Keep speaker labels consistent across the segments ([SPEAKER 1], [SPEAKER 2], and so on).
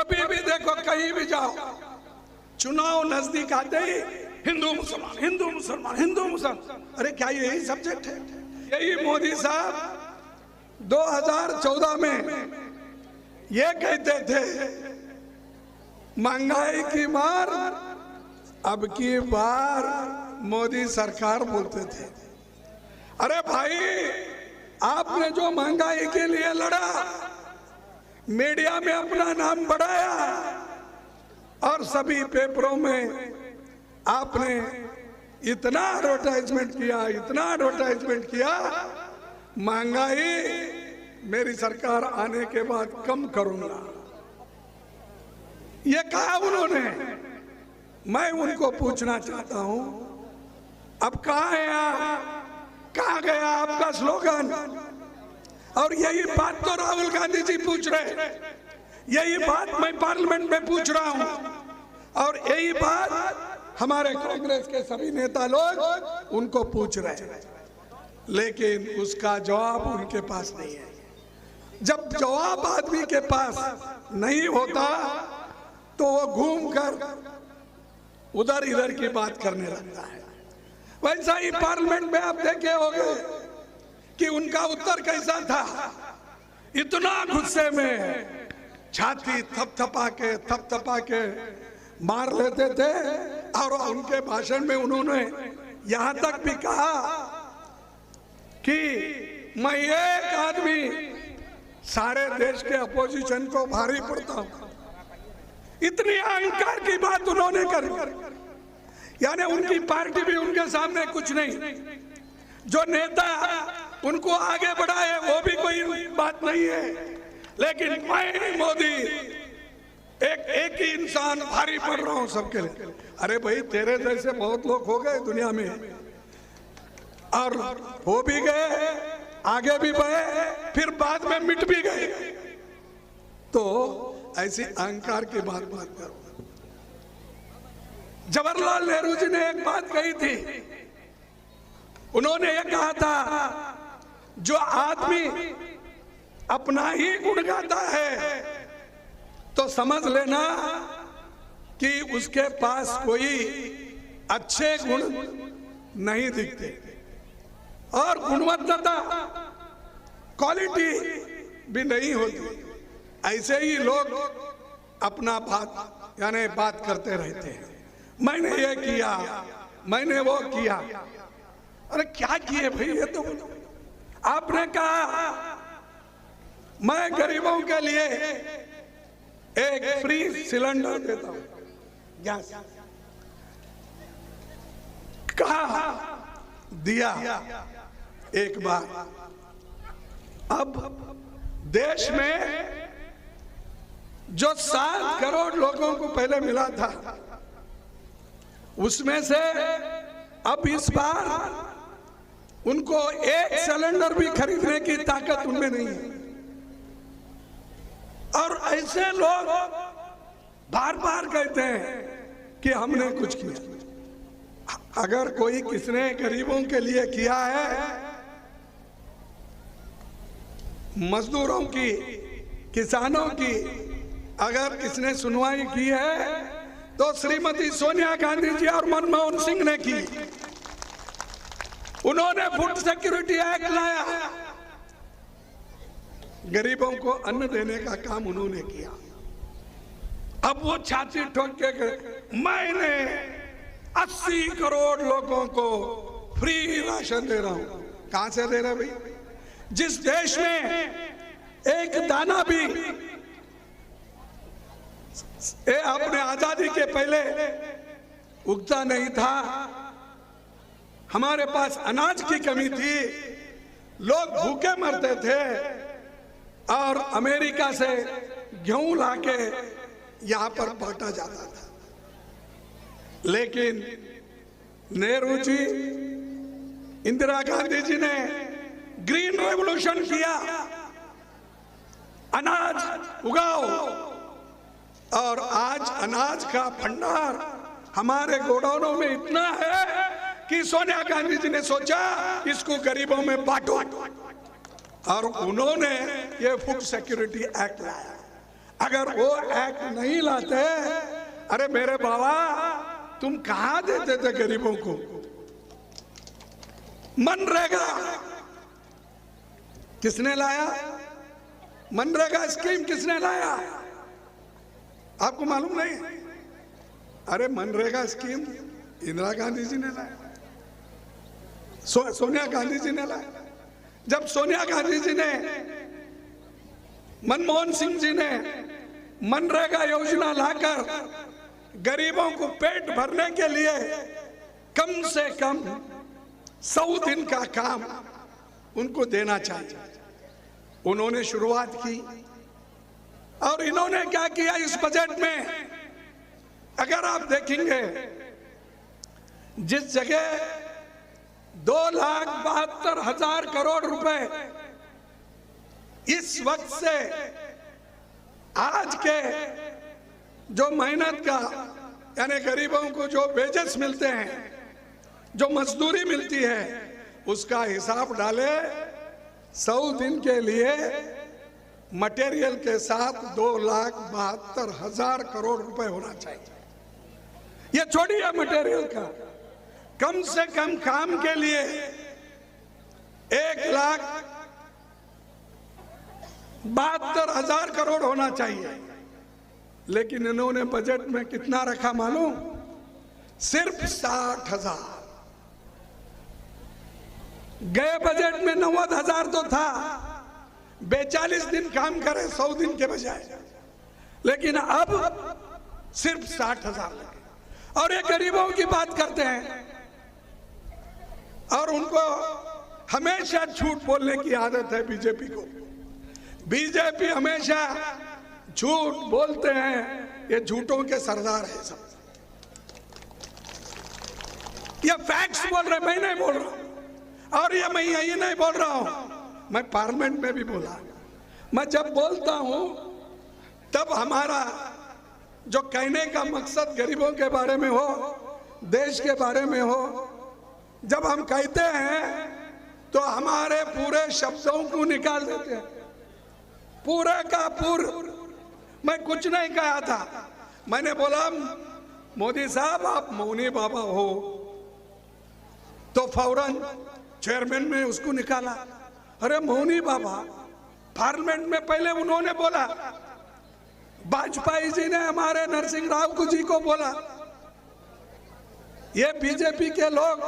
[SPEAKER 1] कभी भी देखो, कहीं भी जाओ, चुनाव नजदीक आते ही हिंदू मुसलमान, हिंदू मुसलमान, हिंदू मुसलमान। अरे क्या यही सब्जेक्ट है? यही मोदी साहब 2014 में ये कहते थे महंगाई की मार, अब की बार मोदी सरकार बोलते थे। अरे भाई, आपने जो महंगाई के लिए लड़ा, मीडिया में अपना नाम बढ़ाया और सभी पेपरों में आपने इतना एडवर्टाइजमेंट किया, इतना एडवर्टाइजमेंट किया, महंगाई मेरी सरकार आने के बाद कम करूंगा, ये कहा उन्होंने। मैं उनको पूछना चाहता हूं, अब कहां है आप? कहां गया आपका स्लोगन? और यही बात तो राहुल गांधी जी पूछ रहे, यही बात मैं पार्लियामेंट में पूछ रहा हूं, और यही बात हमारे कांग्रेस के सभी नेता लोग उनको पूछ रहे हैं, लेकिन उसका जवाब उनके पास नहीं है। जब जवाब आदमी के पास नहीं होता तो वो घूमकर उधर इधर की बात करने लगता है। वैसा ही पार्लियामेंट में आप देखे होंगे कि उनका उत्तर कैसा था। इतना गुस्से में छाती थपथपा के मार लेते थे, और उनके भाषण में उन्होंने यहां तक भी कहा कि मैं एक आदमी सारे देश के अपोजिशन को भारी पड़ता हूं। इतनी अहंकार की बात उन्होंने करी, यानी उनकी पार्टी भी उनके सामने कुछ नहीं, जो नेता उनको आगे बढ़ाए वो भी कोई बात नहीं है, लेकिन मैं मोदी एक ही इंसान भारी पड़ रहा हूं सबके लिए। अरे भाई, तेरे जैसे बहुत लोग हो गए दुनिया में, और हो भी गए, आगे भी बढ़े, फिर बाद में मिट भी गए। तो ऐसी अहंकार की बात मत करो। जवाहरलाल नेहरू जी ने एक बात कही थी, उन्होंने ये कहा था, जो आदमी अपना ही गुण गाता है तो समझ लेना कि उसके पास कोई अच्छे गुण नहीं दिखते, और गुणवत्ता क्वालिटी भी नहीं होती। ऐसे ही लोग अपना बात करते रहते हैं, मैंने ये किया, मैंने वो किया। अरे क्या किए भाई? ये तो आपने कहा मैं गरीबों के लिए एक फ्री सिलेंडर देता हूं, गैस, कहा दिया एक बार। अब देश में जो 7 करोड़ लोगों को पहले मिला था, उसमें से अब इस बार उनको एक सिलेंडर भी खरीदने की ताकत उनमें नहीं है। और ऐसे लोग बार बार कहते हैं कि हमने कुछ किया। अगर कोई किसने गरीबों के लिए किया है, मजदूरों की, किसानों की अगर किसने सुनवाई की है तो श्रीमती सोनिया गांधी जी और मनमोहन सिंह ने की। उन्होंने फूड सिक्योरिटी एक्ट लाया, गरीबों को अन्न देने का काम उन्होंने किया। अब वो छाती ठोक के मैंने 80 करोड़ लोगों को फ्री राशन दे रहा हूं। कहां से दे रहे भाई? जिस देश में एक दाना भी अपने आजादी के पहले उगता नहीं था, हमारे पास अनाज की कमी थी, लोग भूखे मरते थे, और अमेरिका से गेहूं लाके यहां पर बांटा जाता था। लेकिन नेहरू जी, इंदिरा गांधी जी ने ग्रीन रेवोल्यूशन किया, अनाज उगाओ, और आज अनाज का भंडार हमारे गोडाउनों में इतना है कि सोनिया गांधी जी ने सोचा इसको गरीबों में बांटो, और उन्होंने ये फूड सिक्योरिटी एक्ट लाया। अगर वो एक्ट नहीं लाते, अरे मेरे बाबा तुम कहां देते थे गरीबों को? मनरेगा किसने लाया? मनरेगा स्कीम किसने लाया? आपको मालूम नहीं? अरे मनरेगा स्कीम इंदिरा गांधी जी ने लाया, सोनिया गांधी जी ने लाया। जब सोनिया गांधी जी ने, मनमोहन सिंह जी ने मनरेगा योजना लाकर गरीबों को पेट भरने के लिए कम से कम 100 दिन का काम उनको देना चाहिए, उन्होंने शुरुआत की। और इन्होंने क्या किया इस बजट में? अगर आप देखेंगे, जिस जगह 2,72,000 करोड़ रुपए इस वक्त से आज के जो मेहनत का, यानी गरीबों को जो वेजेस मिलते हैं, जो मजदूरी मिलती है, उसका हिसाब डाले, 100 दिन के लिए मटेरियल के साथ 2,72,000 करोड़ रुपए होना चाहिए। ये छोड़िए मटेरियल का, कम से कम काम के लिए 1,72,000 करोड़ होना चाहिए। लेकिन इन्होंने बजट में कितना रखा मालूम? सिर्फ 60,000। गए बजट में 90,000 तो था, 42 दिन काम करे 100 दिन के बजाय, लेकिन अब सिर्फ 60,000 लगे। और ये गरीबों की बात करते हैं और उनको हमेशा झूठ बोलने की आदत है बीजेपी को। बीजेपी हमेशा झूठ बोलते हैं, ये झूठों के सरदार है सब। ये फैक्ट्स बोल रहे, मैं नहीं बोल रहा हूं। और ये मैं यही नहीं बोल रहा हूं, मैं पार्लियामेंट में भी बोला। मैं जब बोलता हूं तब हमारा जो कहने का मकसद गरीबों के बारे में हो, देश के बारे में हो, जब हम कहते हैं तो हमारे पूरे शब्दों को निकाल देते हैं, पूरे का पूरा। मैं कुछ नहीं कहा था, मैंने बोला मोदी साहब आप मौनी बाबा हो, तो फौरन चेयरमैन ने उसको निकाला। अरे मौनी बाबा, पार्लियामेंट में पहले उन्होंने बोला, वाजपेयी जी ने हमारे नरसिंह राव जी को बोला, ये बीजेपी के लोग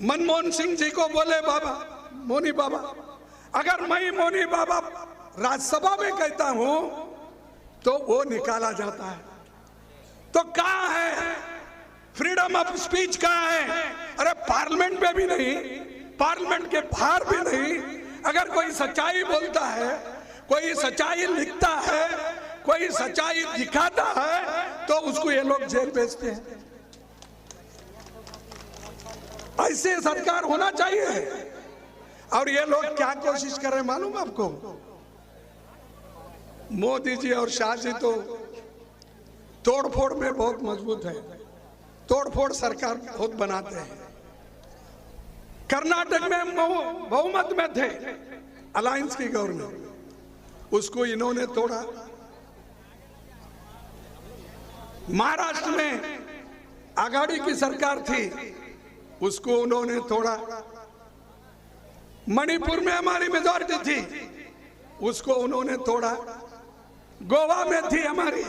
[SPEAKER 1] मनमोहन सिंह जी को बोले बाबा, मौनी बाबा। अगर मैं मौनी बाबा राज्यसभा में कहता हूं तो वो निकाला जाता है। तो कहां है फ्रीडम ऑफ स्पीच? कहां है? अरे पार्लियामेंट में भी नहीं, पार्लियामेंट के बाहर भी नहीं। अगर कोई सच्चाई बोलता है, कोई सच्चाई लिखता है, कोई सच्चाई दिखाता है, तो उसको ये लोग जेल भेजते हैं। ऐसे सरकार होना चाहिए। और ये लोग क्या कोशिश कर रहे हैं मालूम आपको? मोदी जी और शाह जी तो तोड़फोड़ में बहुत मजबूत है, तोड़फोड़ सरकार बहुत बनाते हैं। कर्नाटक में बहुमत में थे अलायंस की गवर्नमेंट, उसको इन्होंने तोड़ा। महाराष्ट्र में आघाड़ी की सरकार थी, उसको उन्होंने तोड़ा। मणिपुर में हमारी मेजॉरिटी थी, उसको उन्होंने तोड़ा। गोवा में थी हमारी,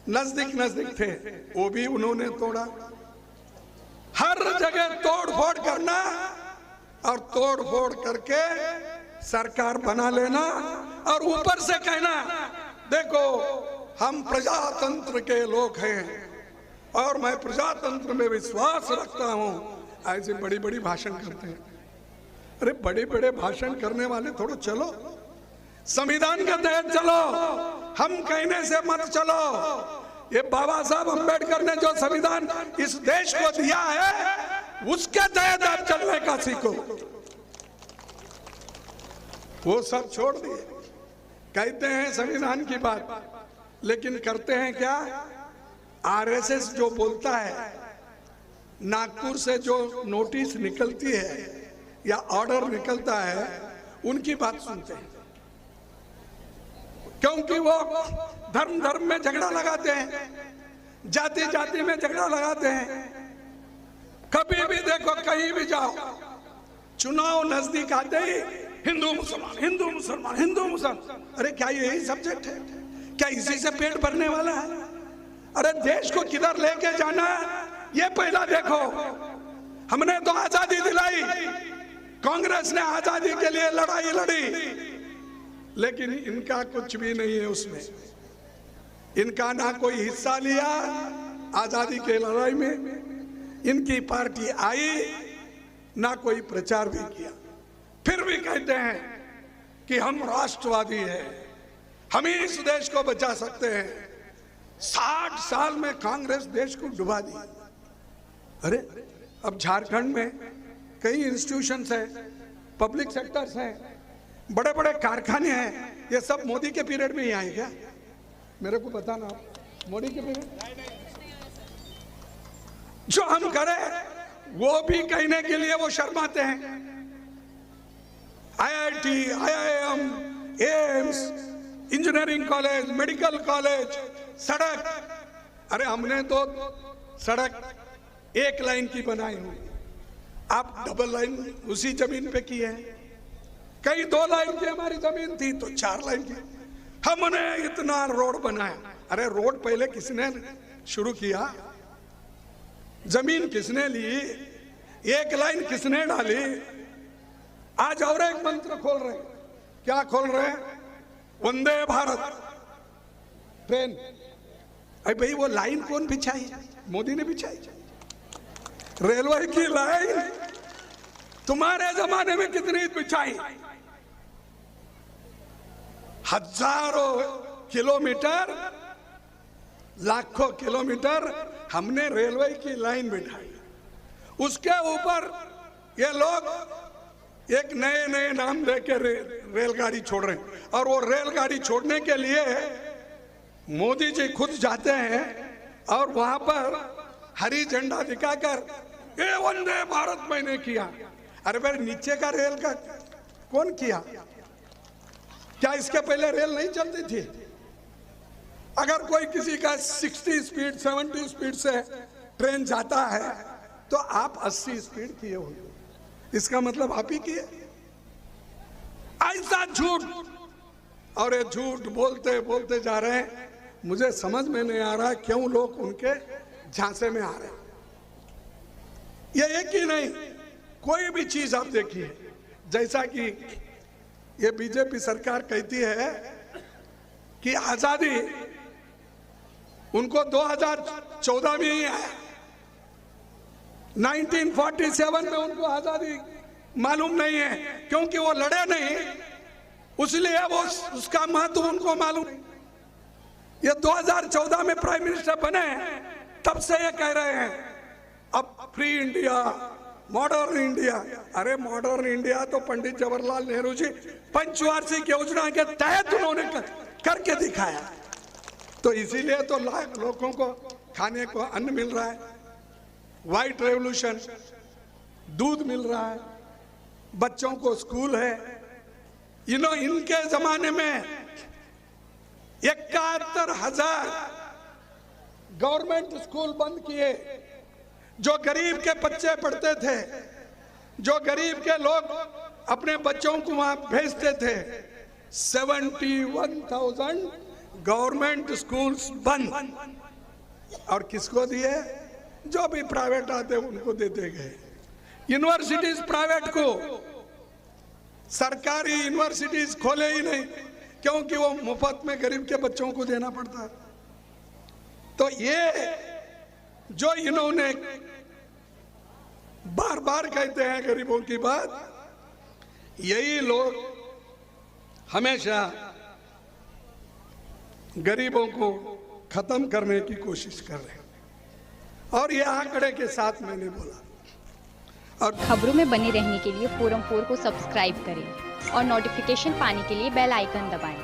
[SPEAKER 1] नजदीक नजदीक थे, वो भी उन्होंने तोड़ा। हर जगह तोड़ फोड़ करना और तोड़ फोड़ करके सरकार बना लेना और ऊपर से कहना देखो हम प्रजातंत्र के लोग हैं और मैं प्रजातंत्र में विश्वास रखता हूं। ऐसे बड़ी बड़ी भाषण करते हैं। अरे बड़े बड़े भाषण करने वाले थोड़ा चलो, संविधान के तहत चलो, हम कहने से मत चलो। ये बाबा साहब अंबेडकर ने जो संविधान इस देश को दिया है उसके तहत आप चलने का सीखो। वो सब छोड़ दिए, कहते हैं संविधान की बात, लेकिन करते हैं क्या? आरएसएस जो बोलता है, नागपुर से जो नोटिस निकलती है या ऑर्डर निकलता है, उनकी बात सुनते हैं। क्योंकि वो धर्म धर्म में झगड़ा लगाते हैं, जाति जाति में झगड़ा लगाते हैं। कभी भी देखो, कहीं भी जाओ, चुनाव नजदीक आते ही हिंदू मुसलमान, हिंदू मुसलमान, हिंदू मुसलमान। अरे क्या यही सब्जेक्ट है? क्या इसी से पेट भरने वाला है? अरे देश को किधर लेके जाना है ये पहला देखो। हमने तो आजादी दिलाई, कांग्रेस ने आजादी के लिए लड़ाई लड़ी, लेकिन इनका कुछ भी नहीं है उसमें। इनका ना कोई हिस्सा लिया आजादी के लड़ाई में, इनकी पार्टी आई ना कोई प्रचार भी किया। फिर भी कहते हैं कि हम राष्ट्रवादी हैं, हम ही इस देश को बचा सकते हैं। 60 साल में कांग्रेस देश को डुबा दी। अरे अब झारखंड में कई इंस्टीट्यूशंस हैं, पब्लिक सेक्टर्स हैं, बड़े बड़े कारखाने हैं, ये सब मोदी के पीरियड में ही आए क्या? मेरे को बताना, मोदी के पीरियड जो हम करें वो भी कहने के लिए वो शर्माते हैं। IIT, IIM, AIIMS, engineering college, medical college, सड़क। अरे हमने तो सड़क एक लाइन की बनाई हुई, आप डबल लाइन उसी जमीन पे की है। कई 2 लाइन की हमारी जमीन थी तो 4 लाइन की, हमने इतना रोड बनाया। अरे रोड पहले किसने शुरू किया? जमीन किसने ली? एक लाइन किसने डाली? आज और एक मंत्र खोल रहे। क्या खोल रहे हैं? वंदे भारत ट्रेन। अरे भाई वो लाइन कौन बिछाई? मोदी ने बिछाई। रेलवे की लाइन तुम्हारे जमाने में कितनी बिछाई? हजारों किलोमीटर, लाखों किलोमीटर हमने रेलवे की लाइन बिठाई। उसके ऊपर ये लोग एक नए नए नाम देकर रेलगाड़ी छोड़ रहे हैं, और वो रेलगाड़ी छोड़ने के लिए मोदी जी खुद जाते हैं और वहां पर हरी झंडा दिखाकर ये वंदे भारत मैंने किया। अरे भाई नीचे का रेल का कौन किया? क्या इसके पहले रेल नहीं चलती थी? अगर कोई किसी का 60 स्पीड 70 स्पीड से ट्रेन जाता है तो आप 80 स्पीड किए हो, इसका मतलब आप ही किए। ऐसा झूठ, और ये झूठ बोलते बोलते जा रहे हैं। मुझे समझ में नहीं आ रहा क्यों लोग उनके झांसे में आ रहे हैं। ये एक ही नहीं, कोई भी चीज आप देखिए, जैसा कि ये बीजेपी सरकार कहती है कि आजादी उनको 2014 में ही आया, 1947 में उनको आजादी मालूम नहीं है, क्योंकि वो लड़े नहीं, इसलिए वो उसका महत्व उनको मालूम नहीं। ये 2014 में प्राइम मिनिस्टर बने, तब से ये कह रहे हैं अब फ्री इंडिया, मॉडर्न इंडिया। अरे मॉडर्न इंडिया तो पंडित जवाहरलाल नेहरू जी पंचवार्षिक योजना के तहत उन्होंने करके दिखाया। तो इसीलिए तो लाख लोगों को खाने को अन्न मिल रहा है, व्हाइट रेवोल्यूशन, दूध मिल रहा है, बच्चों को स्कूल है। इनके जमाने में 71,000 गवर्नमेंट स्कूल बंद किए, जो गरीब के बच्चे पढ़ते थे, जो गरीब के लोग अपने बच्चों को वहां भेजते थे। 71,000 गवर्नमेंट स्कूल्स बंद, और किसको दिए? जो भी प्राइवेट आते उनको देते गए। यूनिवर्सिटीज प्राइवेट को, सरकारी यूनिवर्सिटीज खोले ही नहीं, क्योंकि वो मुफ्त में गरीब के बच्चों को देना पड़ता है। तो ये जो इन्होंने बार बार कहते हैं गरीबों की बात, यही लोग हमेशा गरीबों को खत्म करने की कोशिश कर रहे हैं। और ये आंकड़े के साथ मैंने बोला।
[SPEAKER 2] और खबरों में बने रहने के लिए फोरम 4 को सब्सक्राइब करें और नोटिफिकेशन पाने के लिए बेल आइकन दबाएं।